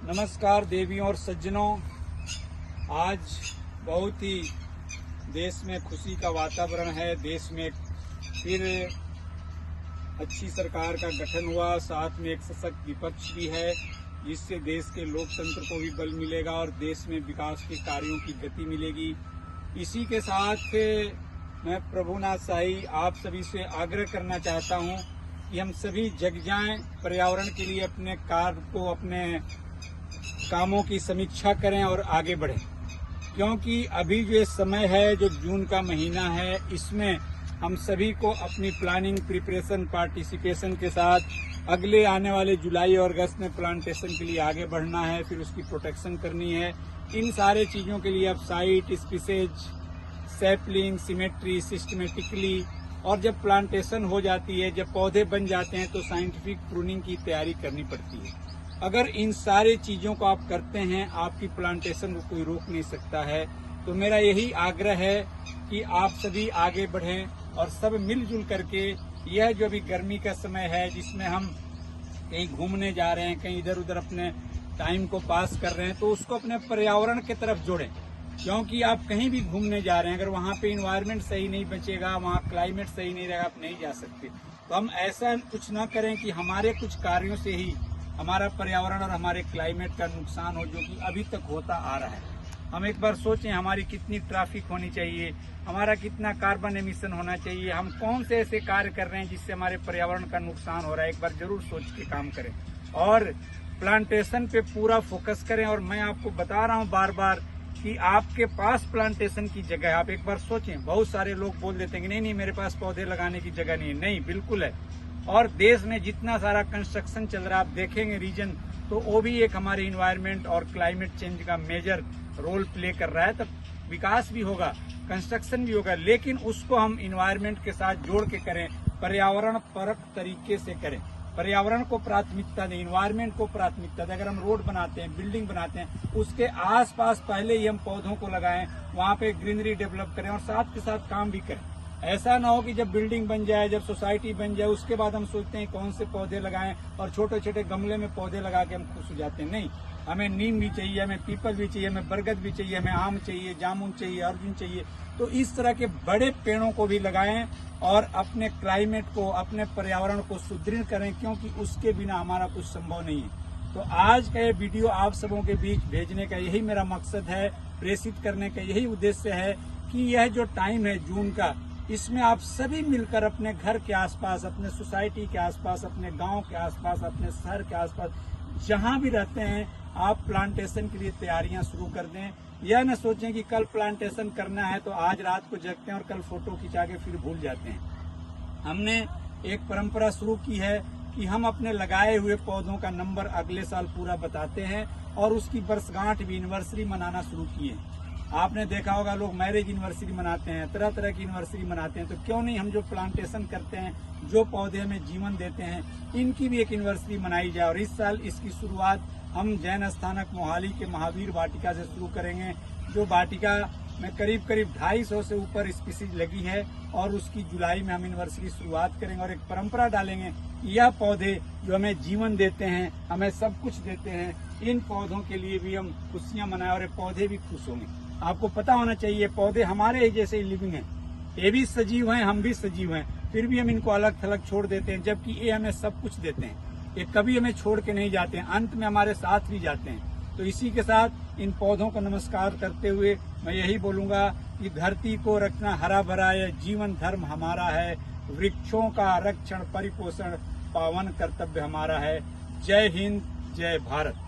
नमस्कार देवियों और सज्जनों। आज बहुत ही देश में खुशी का वातावरण है। देश में फिर अच्छी सरकार का गठन हुआ, साथ में एक सशक्त विपक्ष भी है, जिससे देश के लोकतंत्र को भी बल मिलेगा और देश में विकास के कार्यों की गति मिलेगी। इसी के साथ मैं प्रभुनाथ शाही आप सभी से आग्रह करना चाहता हूं कि हम सभी जग जाएं, पर्यावरण के लिए अपने कार्य को, अपने कामों की समीक्षा करें और आगे बढ़ें। क्योंकि अभी जो समय है, जो जून का महीना है, इसमें हम सभी को अपनी प्लानिंग, प्रिपरेशन, पार्टिसिपेशन के साथ अगले आने वाले जुलाई और अगस्त में प्लांटेशन के लिए आगे बढ़ना है, फिर उसकी प्रोटेक्शन करनी है। इन सारे चीजों के लिए अब site, species, sapling, symmetry, systematically, और जब प्लांटेशन हो जाती है, जब पौधे बन जाते हैं, तो साइंटिफिक प्रूनिंग की तैयारी करनी पड़ती है। अगर इन सारे चीजों को आप करते हैं, आपकी प्लांटेशन को कोई रोक नहीं सकता है। तो मेरा यही आग्रह है कि आप सभी आगे बढ़ें और सब मिलजुल करके, यह जो अभी गर्मी का समय है, जिसमें हम कहीं घूमने जा रहे हैं, कहीं इधर उधर अपने टाइम को पास कर रहे हैं, तो उसको अपने पर्यावरण की तरफ जोड़ें। क्योंकि आप कहीं भी घूमने जा रहे हैं, अगर वहाँ पे इन्वायरमेंट सही नहीं बचेगा, वहाँ क्लाइमेट सही नहीं रहेगा, आप नहीं जा सकते। तो हम ऐसा कुछ न करें कि हमारे कुछ कार्यों से ही हमारा पर्यावरण और हमारे क्लाइमेट का नुकसान हो, जो कि अभी तक होता आ रहा है। हम एक बार सोचें, हमारी कितनी ट्रैफिक होनी चाहिए, हमारा कितना कार्बन एमिशन होना चाहिए, हम कौन से ऐसे कार्य कर रहे हैं जिससे हमारे पर्यावरण का नुकसान हो रहा है। एक बार जरूर सोच के काम करें और प्लांटेशन पे पूरा फोकस करें। और मैं आपको बता रहा हूँ बार बार कि आपके पास प्लांटेशन की जगह है। आप एक बार सोचें। बहुत सारे लोग बोल देते हैं कि नहीं मेरे पास पौधे लगाने की जगह नहीं है। नहीं, बिल्कुल है। और देश में जितना सारा कंस्ट्रक्शन चल रहा है, आप देखेंगे रीजन, तो वो भी एक हमारे इन्वायरमेंट और क्लाइमेट चेंज का मेजर रोल प्ले कर रहा है। तब विकास भी होगा, कंस्ट्रक्शन भी होगा, लेकिन उसको हम इन्वायरमेंट के साथ जोड़ के करें, पर्यावरण परक तरीके से करें। पर्यावरण को प्राथमिकता दें, इन्वायरमेंट को प्राथमिकता दें। अगर हम रोड बनाते हैं, बिल्डिंग बनाते हैं, उसके आसपास पहले ही हम पौधों को लगाएं, वहां पे ग्रीनरी डेवलप करें और साथ के साथ काम भी करें। ऐसा ना हो कि जब बिल्डिंग बन जाए, जब सोसाइटी बन जाए, उसके बाद हम सोचते हैं कौन से पौधे लगाएं और छोटे छोटे गमले में पौधे लगा के हम खुश हो जाते हैं। नहीं, हमें नीम भी चाहिए, हमें पीपल भी चाहिए, हमें बरगद भी चाहिए, हमें आम चाहिए, जामुन चाहिए, अर्जुन चाहिए। तो इस तरह के बड़े पेड़ों को भी लगाएं और अपने क्लाइमेट को, अपने पर्यावरण को सुदृढ़ करें, क्योंकि उसके बिना हमारा कुछ संभव नहीं है। तो आज का ये वीडियो आप सबों के बीच भेजने का यही मेरा मकसद है, प्रेषित करने का यही उद्देश्य है कि यह जो टाइम है जून का, इसमें आप सभी मिलकर अपने घर के आसपास, अपने सोसाइटी के आसपास, अपने गांव के आसपास, अपने शहर के आसपास, जहां भी रहते हैं, आप प्लांटेशन के लिए तैयारियां शुरू कर दें। यह न सोचें कि कल प्लांटेशन करना है तो आज रात को जगते हैं और कल फोटो खिंचा के फिर भूल जाते हैं। हमने एक परंपरा शुरू की है कि हम अपने लगाए हुए पौधों का नंबर अगले साल पूरा बताते हैं और उसकी वर्षगांठ भी, एनिवर्सरी मनाना शुरू किए। आपने देखा होगा लोग मैरिज एनिवर्सरी मनाते हैं, तरह तरह की एनिवर्सरी मनाते हैं। तो क्यों नहीं हम जो प्लांटेशन करते हैं, जो पौधे हमें जीवन देते हैं, इनकी भी एक एनिवर्सरी मनाई जाए। और इस साल इसकी शुरुआत हम जैन स्थानक मोहाली के महावीर वाटिका से शुरू करेंगे, जो वाटिका में करीब करीब 250 से ऊपर स्पीसीज लगी है, और उसकी जुलाई में हम एनिवर्सरी शुरुआत करेंगे और एक परंपरा डालेंगे कि यह पौधे जो हमें जीवन देते हैं, हमें सब कुछ देते हैं, इन पौधों के लिए भी हम खुशियां मनाएं और ये पौधे भी खुश होंगे। आपको पता होना चाहिए, पौधे हमारे ही जैसे लिविंग हैं, ये भी सजीव हैं, हम भी सजीव हैं, फिर भी हम इनको अलग थलग छोड़ देते हैं, जबकि ये हमें सब कुछ देते हैं। ये कभी हमें छोड़ के नहीं जाते हैं, अंत में हमारे साथ भी जाते हैं। तो इसी के साथ इन पौधों का नमस्कार करते हुए मैं यही बोलूंगा कि धरती को रखना हरा भरा, यह जीवन धर्म हमारा है। वृक्षों का रक्षण, परिपोषण पावन कर्तव्य हमारा है। जय हिंद, जय भारत।